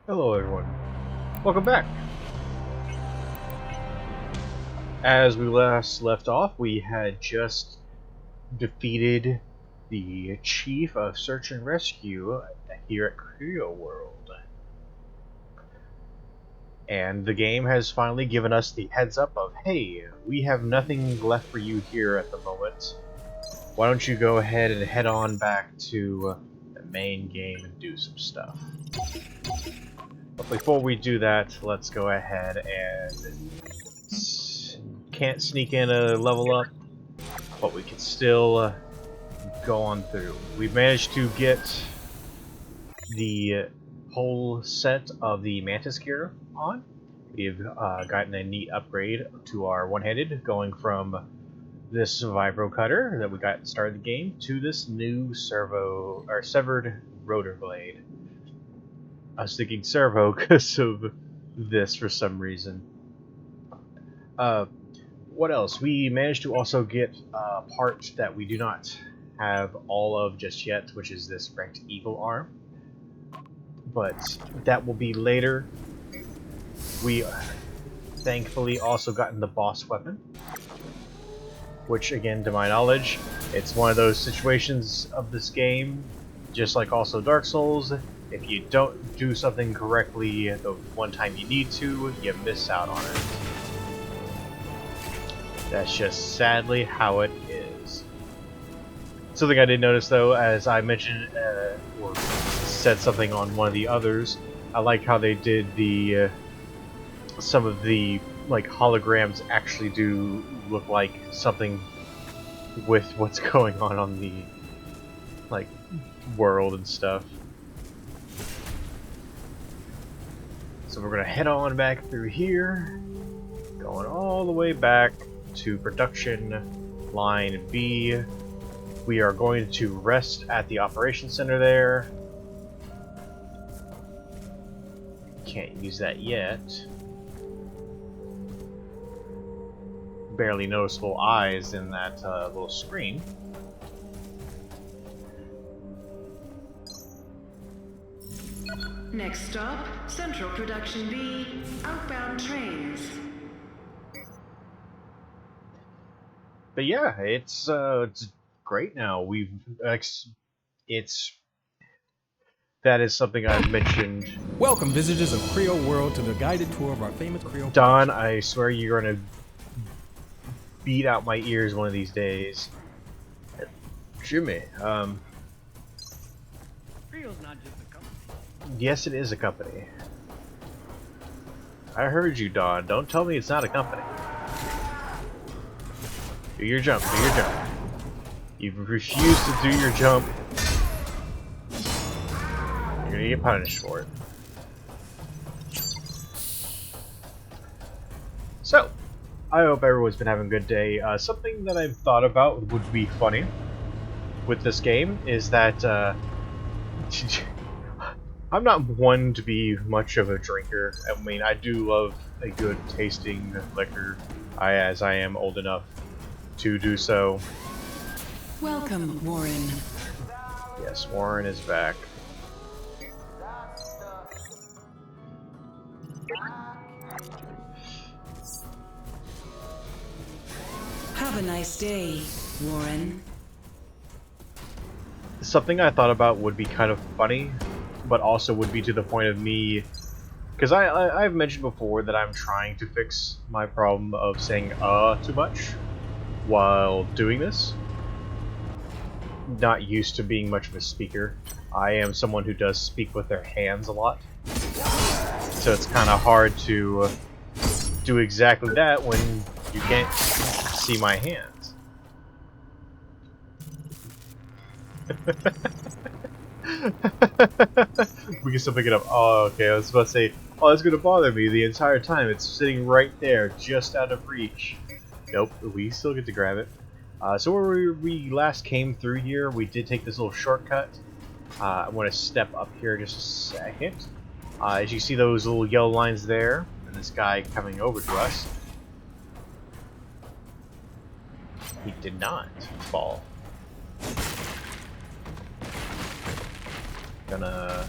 Hello everyone, welcome back. As we last left off, we had just defeated the chief of search and rescue here at Creo World. And the game has finally given us the heads up of, hey, we have nothing left for you here at the moment. Why don't you go ahead and head on back to the main game and do some stuff. But before we do that, let's go ahead and can't sneak in a level up, but we can still go on through. We've managed to get the whole set of the Mantis gear on. We've gotten a neat upgrade to our one-handed, going from this vibro cutter that we got at the start of the game to this new severed rotor blade. I was thinking servo because of this for some reason. What else? We managed to also get a part that we do not have all of just yet, which is this ranked eagle arm. But that will be later. We thankfully also gotten the boss weapon, which again, to my knowledge, it's one of those situations of this game, just like also Dark Souls, if you don't do something correctly the one time you need to, you miss out on it. That's just sadly how it is. Something I did notice though, as I mentioned or said something on one of the others, I like how they did the some of the like holograms actually do look like something with what's going on the like world and stuff. So we're gonna head on back through here, going all the way back to production line B. We are going to rest at the operations center there. Can't use that yet. Barely noticeable eyes in that little screen. Next stop, Central Production B, outbound trains. But yeah, it's great now. That is something I've mentioned. Welcome, visitors of Creo World, to the guided tour of our famous Creo. Don, I swear you're gonna beat out my ears one of these days. Jimmy, Creo's not just a company. yes, it is a company. I heard you, Don. Don't tell me it's not a company. Do your jump. Do your jump. You've refused to do your jump. You're gonna get punished for it. So, I hope everyone's been having a good day. Something that I've thought about would be funny with this game is that I'm not one to be much of a drinker. I mean, I do love a good tasting liquor, as I am old enough to do so. Welcome, Warren. Yes, Warren is back. Have a nice day, Warren. Something I thought about would be kind of funny, but also would be to the point of me, because I've mentioned before that I'm trying to fix my problem of saying too much while doing this. Not used to being much of a speaker. I am someone who does speak with their hands a lot, so it's kind of hard to do exactly that when you can't see my hands. We can still pick it up. Oh, okay. I was about to say, oh, that's gonna bother me the entire time. It's sitting right there, just out of reach. Nope, we still get to grab it. So where we last came through here, we did take this little shortcut. I want to step up here just a second. As you see those little yellow lines there, and this guy coming over to us. He did not fall. Gonna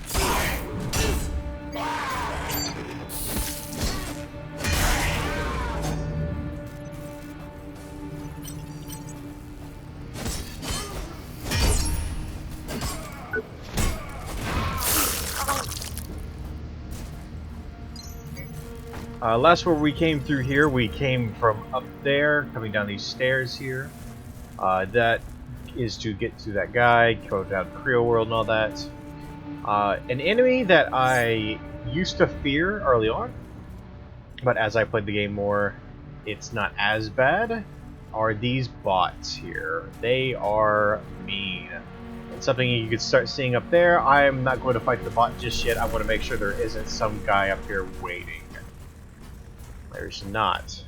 Last where we came through here, we came from up there, coming down these stairs here. That is to get to that guy, go down to Creo World and all that. An enemy that I used to fear early on, but as I played the game more, it's not as bad, are these bots here. They are mean. It's something you could start seeing up there. I'm not going to fight the bot just yet. I want to make sure there isn't some guy up here waiting. There's not.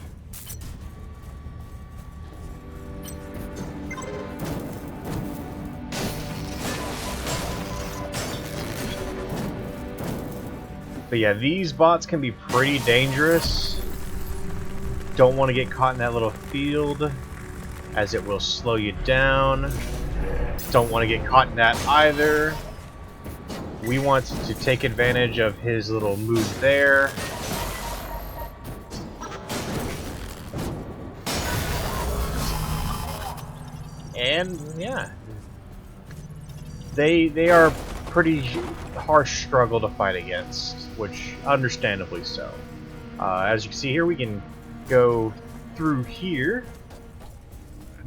But yeah, these bots can be pretty dangerous. Don't want to get caught in that little field, as it will slow you down. Don't want to get caught in that either. We want to take advantage of his little move there. And yeah, they are pretty harsh struggle to fight against, which understandably so. As you can see here, we can go through here.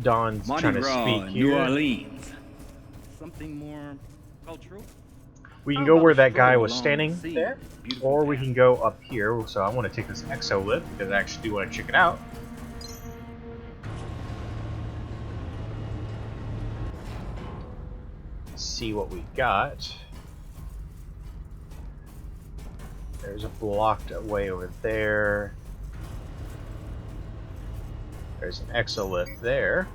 Don's trying to speak here. New Orleans. Something more cultural? We can go where that guy was standing there, or we can go up here. So I want to take this exo lift because I actually do want to check it out. See what we got. There's a blocked way over there. There's an exolift there.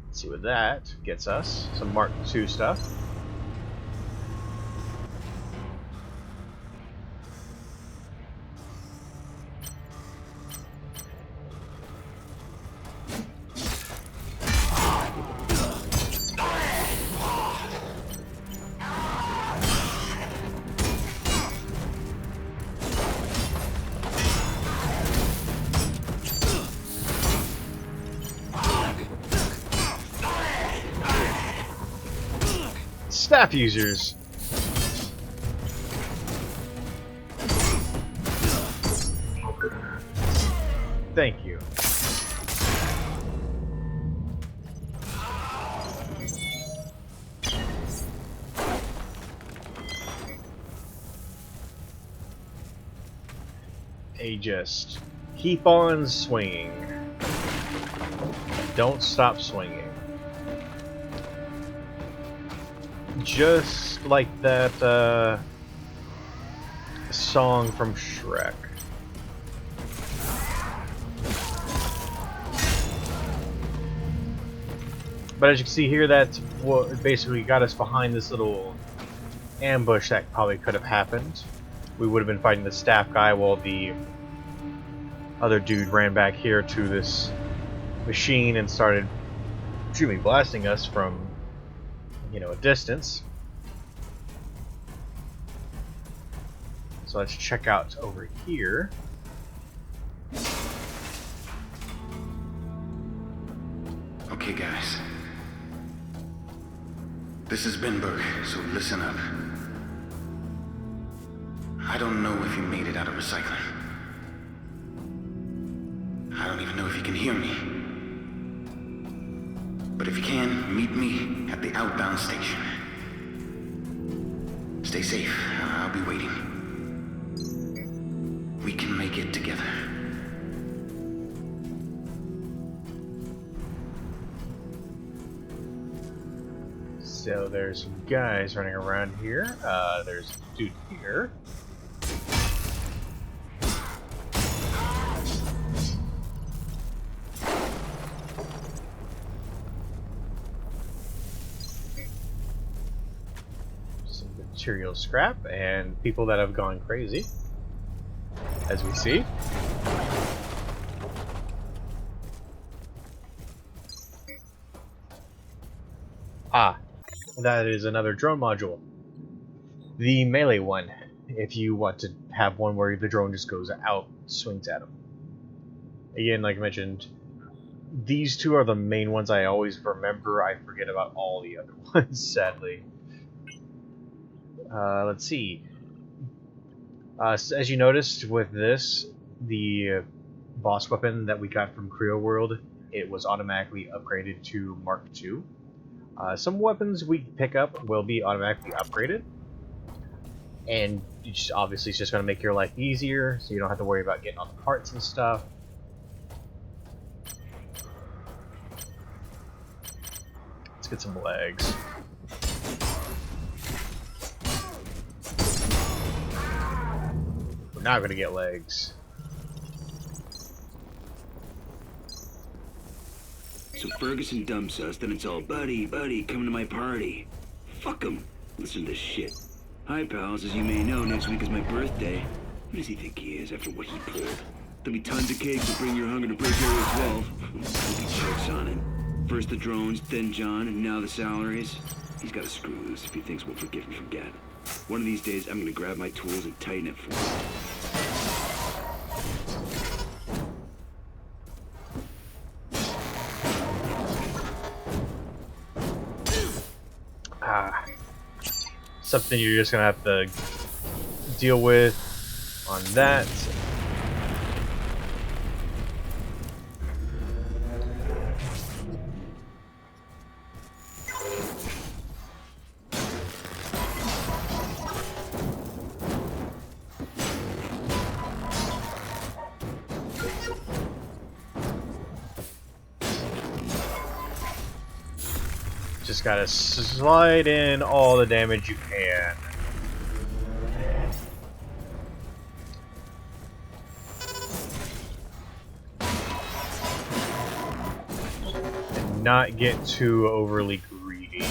Let's see what that gets us. Some Mark II stuff. Staff users. Thank you. They just keep on swinging. Don't stop swinging. Just like that song from Shrek. But as you can see here, that's what basically got us behind this little ambush that probably could have happened. We would have been fighting the staff guy while the other dude ran back here to this machine and started blasting us from, you know, a distance. So let's check out over here. Okay, guys. This is Benberg, so listen up. I don't know if you made it out of recycling. I don't even know if you can hear me. But if you can, meet me at the outbound station. Stay safe. I'll be waiting. We can make it together. So there's some guys running around here. There's a dude here. Some material scrap and people that have gone crazy, as we see. Ah, that is another drone module. The melee one, if you want to have one where the drone just goes out, swings at them. Again, like I mentioned, these two are the main ones I always remember. I forget about all the other ones, sadly. Let's see. As you noticed with this, the boss weapon that we got from Creo World, it was automatically upgraded to Mark II. Some weapons we pick up will be automatically upgraded, and obviously it's just going to make your life easier, so you don't have to worry about getting all the parts and stuff. Let's get some legs. We're not going to get legs. So Ferguson dumps us, then it's all, buddy, come to my party. Fuck him. Listen to this shit. Hi, pals. As you may know, next week is my birthday. Who does he think he is after what he pulled? There'll be tons of cakes to bring your hunger to break Area 12. Hope he chokes on it. First the drones, then John, and now the salaries. He's got to screw loose if he thinks we'll forgive and forget. One of these days, I'm gonna grab my tools and tighten it for him. Something you're just gonna have to deal with on that. Just gotta slide in all the damage you can. And not get too overly greedy.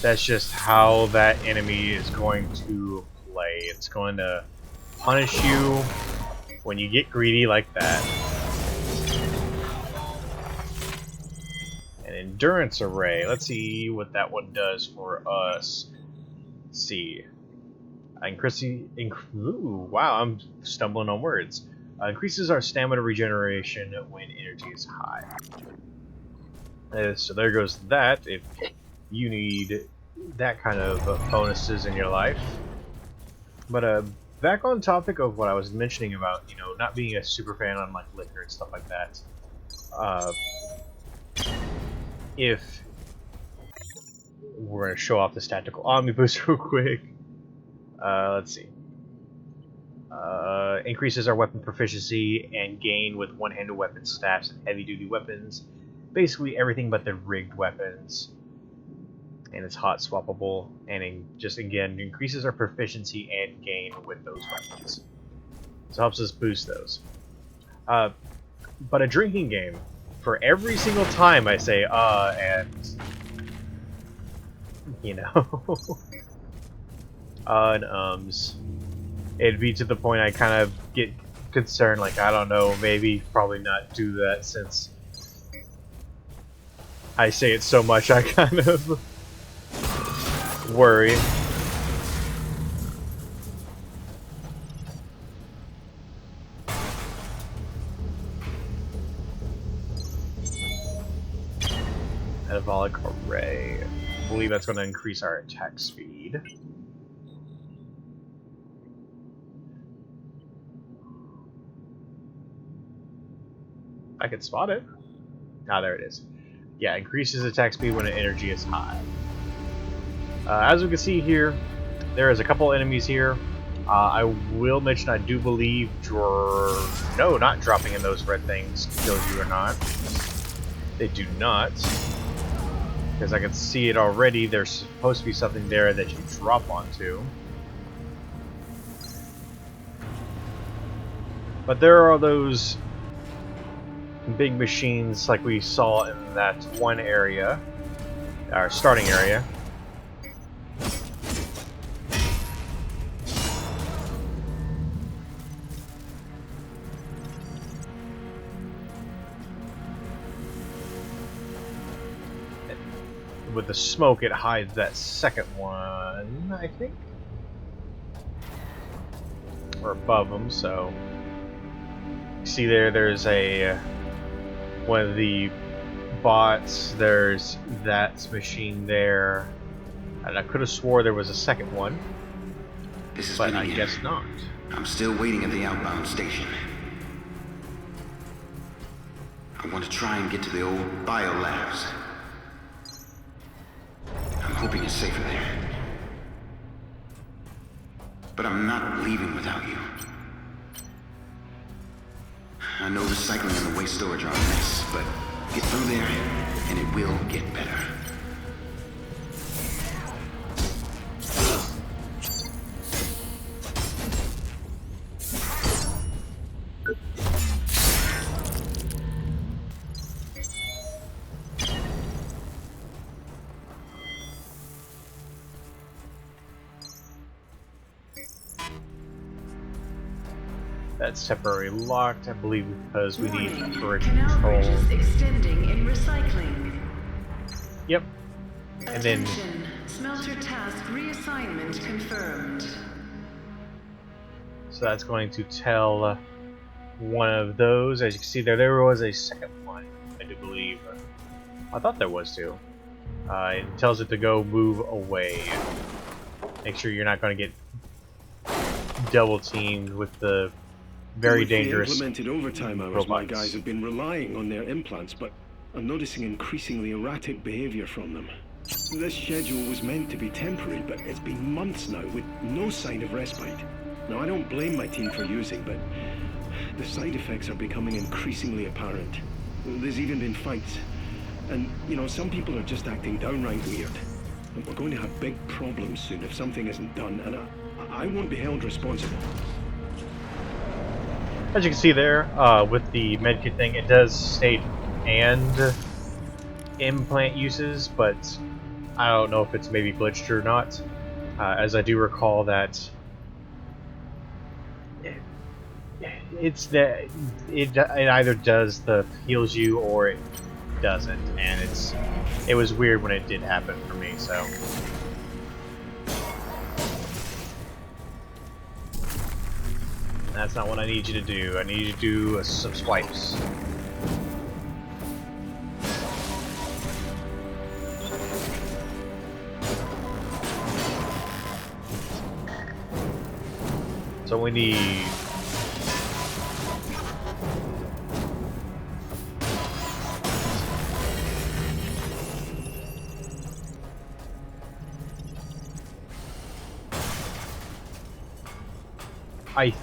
That's just how that enemy is going to play. It's going to punish you when you get greedy like that. Endurance array. Let's see what that one does for us. Let's see. Ooh, wow, I'm stumbling on words. Increases our stamina regeneration when energy is high. So there goes that. If you need that kind of bonuses in your life. But back on topic of what I was mentioning about, you know, not being a super fan on like liquor and stuff like that. If we're going to show off this tactical omnibus real quick, let's see. Increases our weapon proficiency and gain with one-handed weapon staffs and heavy-duty weapons. Basically everything but the rigged weapons. And it's hot swappable, and just again increases our proficiency and gain with those weapons. So it helps us boost those. But a drinking game. For every single time I say and you know and it'd be to the point I kind of get concerned, like I don't know, maybe probably not do that since I say it so much. I kind of worry. Metabolic array. I believe that's going to increase our attack speed. I can spot it. Ah, there it is. Yeah, increases attack speed when the energy is high. As we can see here, there is a couple enemies here. I will mention I do believe no, not dropping in those red things kills you or not. They do not. Because I can see it already, there's supposed to be something there that you drop onto. But there are those big machines like we saw in that one area, our starting area. With the smoke, it hides that second one, I think, or above them. So you see there's a one of the bots. There's that machine there, and I could have swore there was a second one. This has but been I again. guess not. I'm still waiting at the outbound station. I want to try and get to the old bio labs. I'm hoping it's safer there. But I'm not leaving without you. I know recycling and the waste storage are a mess, but get through there and it will get better. That's temporarily locked, I believe, because we need Warning. turret Canal control. bridges extending in recycling. Yep. And then Attention. Smelter task reassignment confirmed. so that's going to tell one of those. As you can see there was a second one, I do believe. I thought there was two. It tells it to go move away. Make sure you're not going to get double teamed with the very With the dangerous implemented overtime hours, robots. my guys have been relying on their implants, but I'm noticing increasingly erratic behavior from them. This schedule was meant to be temporary, but it's been months now with no sign of respite. Now, I don't blame my team for using, but the side effects are becoming increasingly apparent. There's even been fights. And, you know, some people are just acting downright weird. And we're going to have big problems soon if something isn't done, and I won't be held responsible. As you can see there, with the medkit thing, it does state and implant uses, but I don't know if it's maybe glitched or not. As I do recall that it either does the heals you or it doesn't, and it was weird when it did happen for me. So. That's not what I need you to do. I need you to do some swipes. So we need...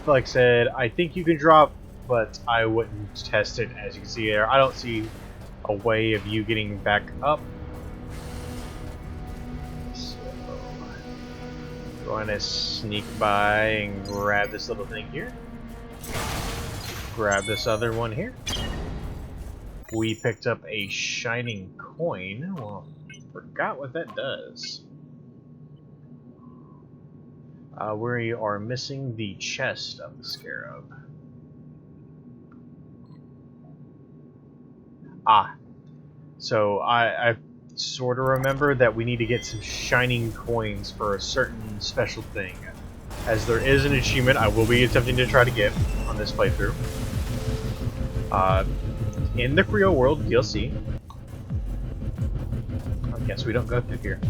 like I said, I think you can drop, but I wouldn't test it. As you can see there, I don't see a way of you getting back up. So, going to sneak by and grab this little thing here. Grab this other one here. We picked up a shining coin. Well, forgot what that does. We are missing the chest of the scarab. So I sort of remember that we need to get some shining coins for a certain special thing. As there is an achievement I will be attempting to try to get on this playthrough. In the Creo World DLC. I guess we don't go through here.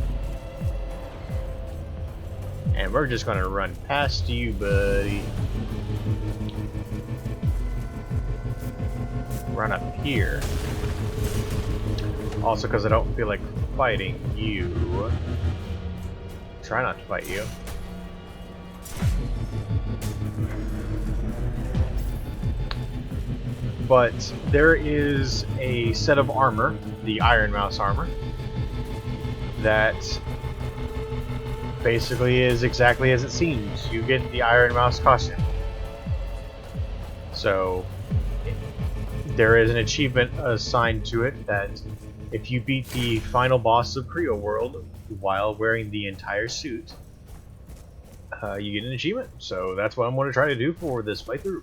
And we're just gonna run past you, buddy. Run up here. Also, because I don't feel like fighting you. Try not to fight you. But there is a set of armor, the Iron Mouse armor, that basically is exactly as it seems. You get the Iron Mouse costume. So there is an achievement assigned to it that if you beat the final boss of Creo World while wearing the entire suit, you get an achievement. So that's what I'm going to try to do for this playthrough.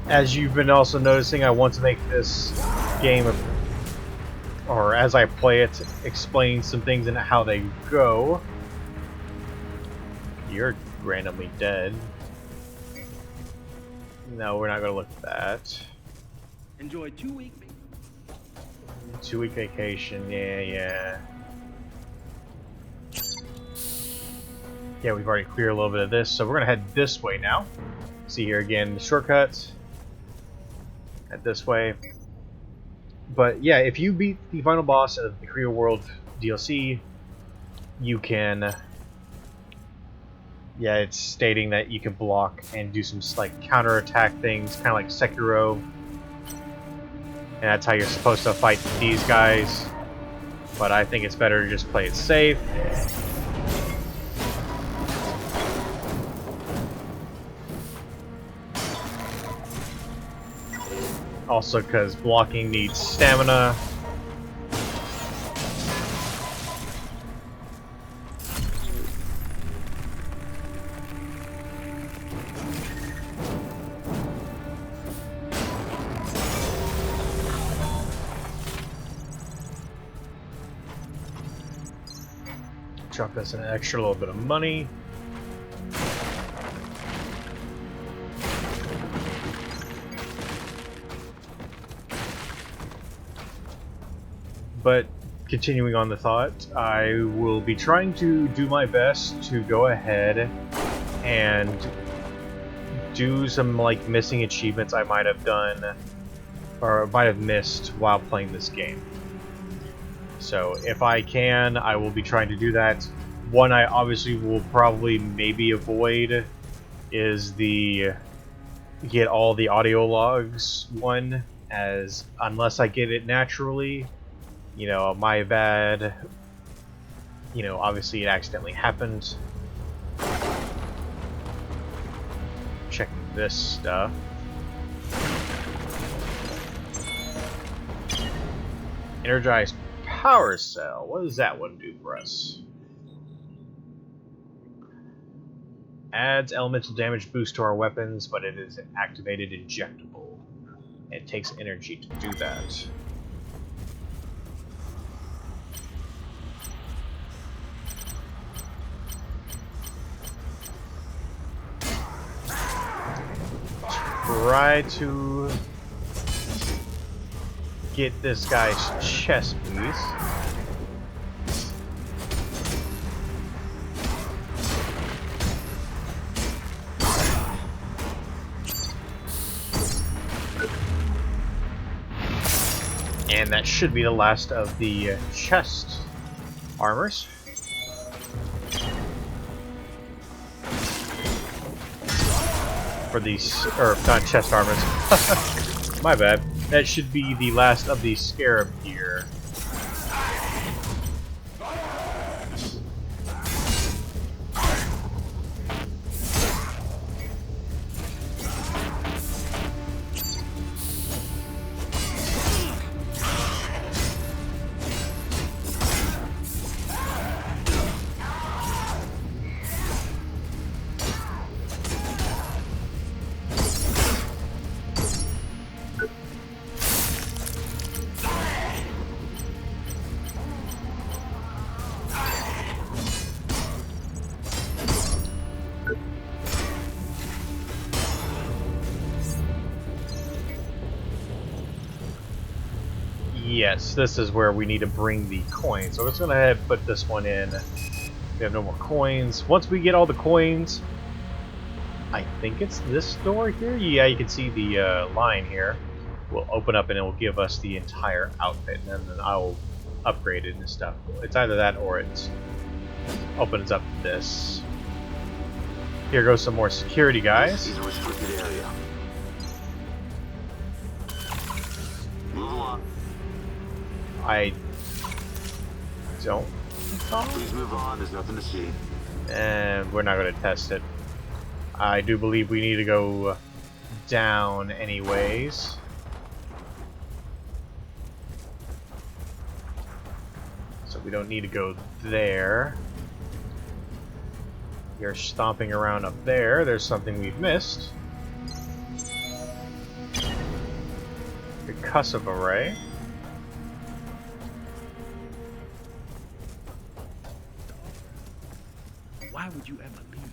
As you've been also noticing, I want to make this game, or as I play it, explain some things and how they go. You're randomly dead. No, we're not gonna look at that. Enjoy 2 weeks. 2-week vacation, yeah. Yeah, we've already cleared a little bit of this, so we're gonna head this way now. See here again, the shortcuts. Head this way. But yeah, if you beat the final boss of the Korea World DLC, you can... Yeah, it's stating that you can block and do some like counter-attack things, kind of like Sekiro. And that's how you're supposed to fight these guys. But I think it's better to just play it safe. Also because blocking needs stamina. Chuck us an extra little bit of money. But continuing on the thought, I will be trying to do my best to go ahead and do some like missing achievements I might have done or might have missed while playing this game. So if I can, I will be trying to do that. One I obviously will probably maybe avoid is the get all the audio logs one, as unless I get it naturally, you know, my bad, you know, obviously it accidentally happened. Checking this stuff. Energized power cell. What does that one do for us? Adds elemental damage boost to our weapons, but it is an activated injectable. It takes energy to do that. Try to get this guy's chest piece. And that should be the last of the chest armors. For these, or not chest armors. My bad. That should be the last of the scarab gear. Yes, this is where we need to bring the coins. So we're just going to head and put this one in. We have no more coins. Once we get all the coins, I think it's this door here? Yeah, you can see the line here. We'll open up and it will give us the entire outfit, and then I'll upgrade it and stuff. It's either that or it opens up this. Here goes some more security guys. This is a restricted area. Move along. I don't. Please move on. There's nothing to see. And we're not going to test it. I do believe we need to go down anyways. So we don't need to go there. You're stomping around up there. There's something we've missed. Percussive array. Why would you ever leave?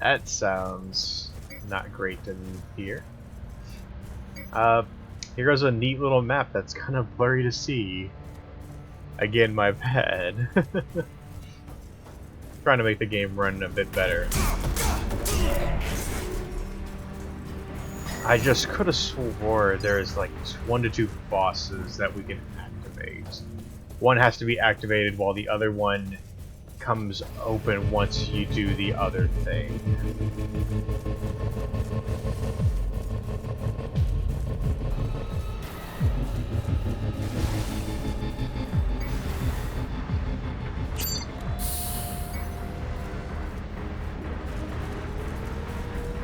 That sounds not great in here. Here goes a neat little map that's kind of blurry to see. Again, my bad. Trying to make the game run a bit better. I just could have swore there's like 1 to 2 bosses that we can activate. One has to be activated while the other one comes open once you do the other thing.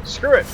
Screw it!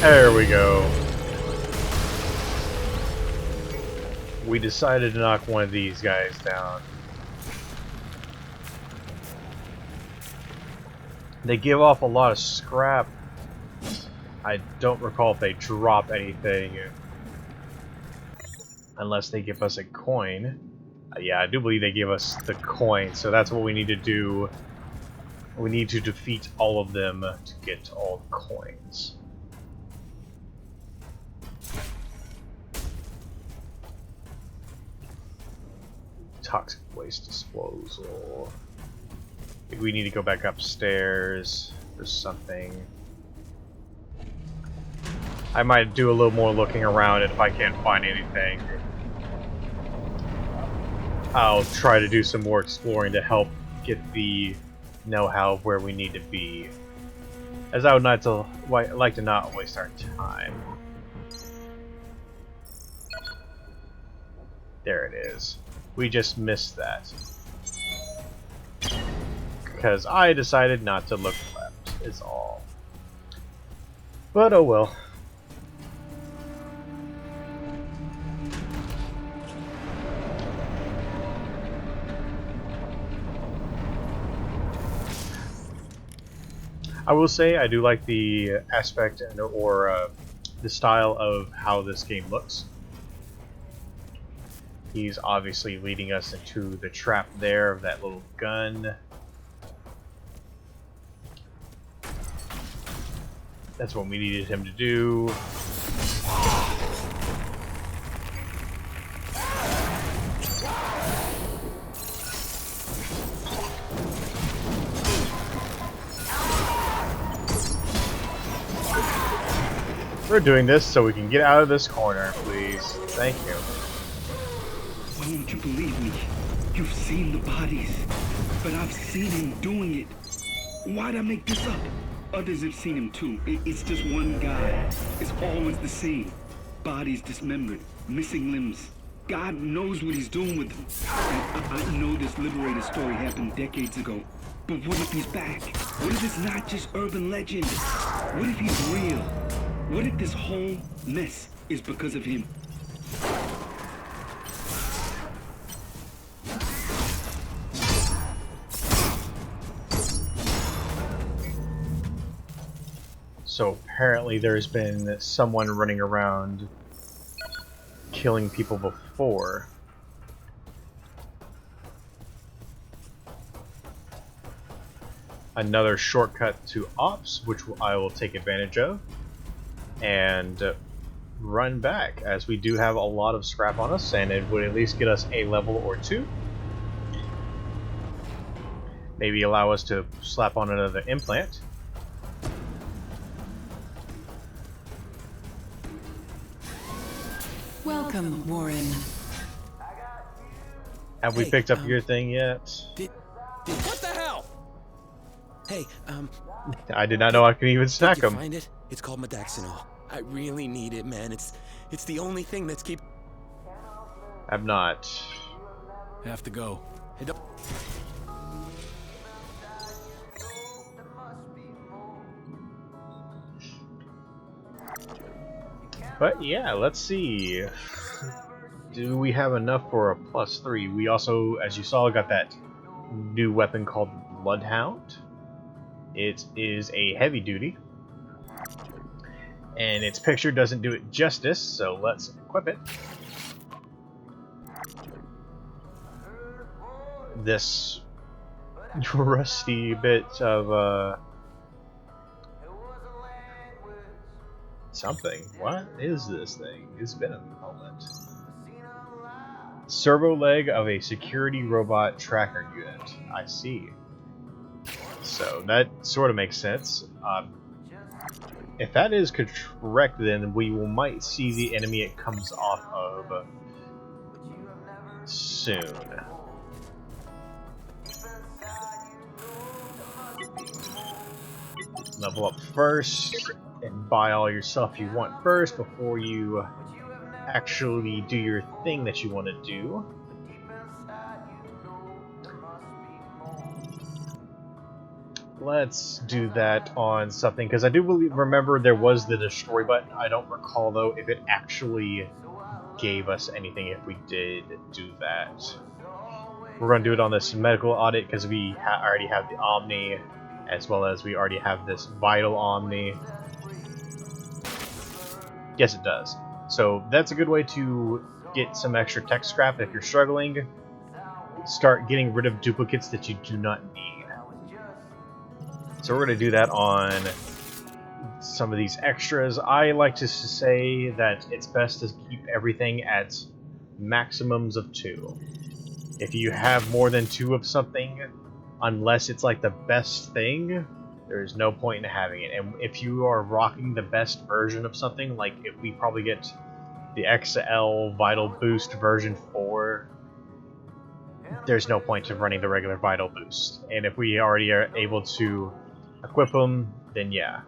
There we go. We decided to knock one of these guys down. They give off a lot of scrap. I don't recall if they drop anything. Unless they give us a coin. Yeah, I do believe they give us the coin, so that's what we need to do. We need to defeat all of them to get all the coins. Toxic waste disposal. I think we need to go back upstairs for something. I might do a little more looking around, and if I can't find anything, I'll try to do some more exploring to help get the know-how of where we need to be. As I would like to not waste our time. There it is. We just missed that. Because I decided not to look left, is all. But oh well. I will say I do like the aspect or the style of how this game looks. He's obviously leading us into the trap there of that little gun. That's what we needed him to do. We're doing this so we can get out of this corner, please. Thank you. Why won't you believe me? You've seen the bodies, but I've seen him doing it. Why'd I make this up? Others have seen him too. It's just one guy. It's always the same. Bodies dismembered, missing limbs. God knows what he's doing with them. And I know this Liberator story happened decades ago. But what if he's back? What if it's not just urban legend? What if he's real? What if this whole mess is because of him? So apparently there's been someone running around killing people before. Another shortcut to Ops, which I will take advantage of. And run back, as we do have a lot of scrap on us, and it would at least get us a level or two. Maybe allow us to slap on another implant. Welcome, Warren. Have we picked up your thing yet? What the hell? Hey, I did not know I could even did snack you them. find it? It's called Modaxinol. I really need it, man. It's the only thing that's keep. I'm not. Have to go. Hey, don't... But yeah, let's see. Do we have enough for a +3? We also, as you saw, got that new weapon called Bloodhound. It is a heavy duty, and its picture doesn't do it justice, so let's equip it. This rusty bit of something. What is this thing? It's been a moment. Servo leg of a security robot tracker unit. I see. So that sort of makes sense. If that is correct, then we might see the enemy it comes off of soon. Level up first and buy all your stuff you want first before you actually do your thing that you want to do. Let's do that on something, because I do remember there was the destroy button. I don't recall, though, if it actually gave us anything if we did do that. We're going to do it on this medical audit, because we already have the Omni, as well as we already have this Vital Omni. Yes, it does. So that's a good way to get some extra tech scrap if you're struggling. Start getting rid of duplicates that you do not need. So we're going to do that on some of these extras. I like to say that it's best to keep everything at maximums of 2. If you have more than 2 of something, unless it's like the best thing, there's no point in having it. And if you are rocking the best version of something, like if we probably get the XL Vital Boost version 4, there's no point in running the regular Vital Boost. And if we already are able to equip them, then yeah.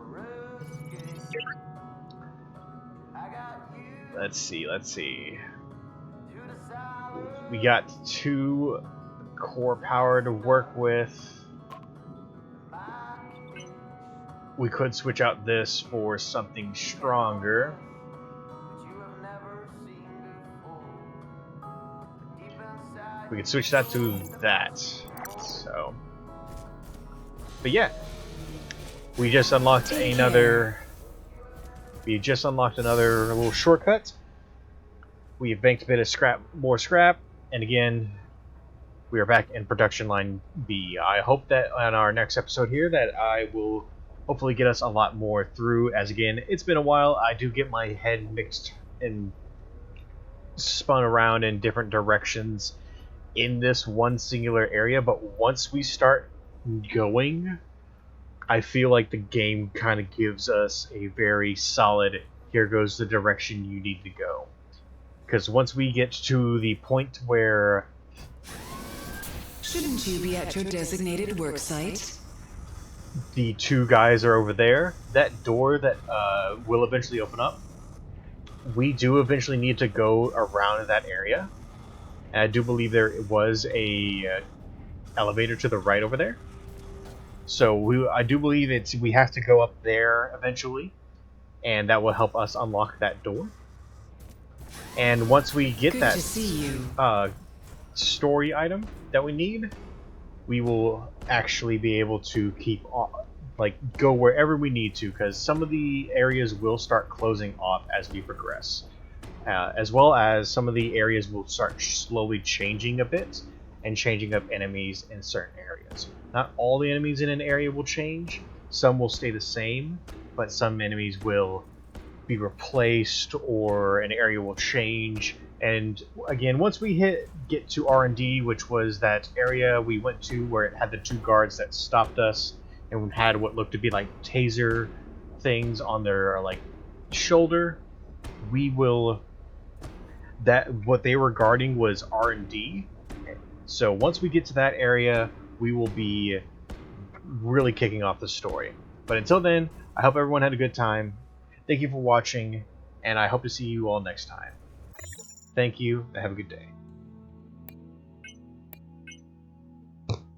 Let's see. We got 2 core power to work with. We could switch out this for something stronger. We could switch that to that. So, but yeah, we just unlocked another. We just unlocked another little shortcut. We have banked a bit of more scrap, and again, we are back in production line B. I hope that on our next episode here that I will hopefully get us a lot more through, as again, it's been a while. I do get my head mixed and spun around in different directions in this one singular area, but once we start going, I feel like the game kind of gives us a very solid, here goes the direction you need to go. Because once we get to the point where... Shouldn't you be at your designated work site? The 2 guys are over there, that door that will eventually open up, we do eventually need to go around that area. And I do believe there was a elevator to the right over there. So I do believe we have to go up there eventually, and that will help us unlock that door. And once we get Good that to see you. story item that we need, we will actually be able to keep go wherever we need to, because some of the areas will start closing off as we progress, as well as some of the areas will start slowly changing a bit and changing up enemies in certain areas. Not all the enemies in an area will change, some will stay the same, but some enemies will be replaced or an area will change. And again, once we get to R&D, which was that area we went to where it had the 2 guards that stopped us and had what looked to be like taser things on their shoulder, we will... what they were guarding was R&D. So once we get to that area, we will be really kicking off the story. But until then, I hope everyone had a good time. Thank you for watching, and I hope to see you all next time. Thank you, and have a good day.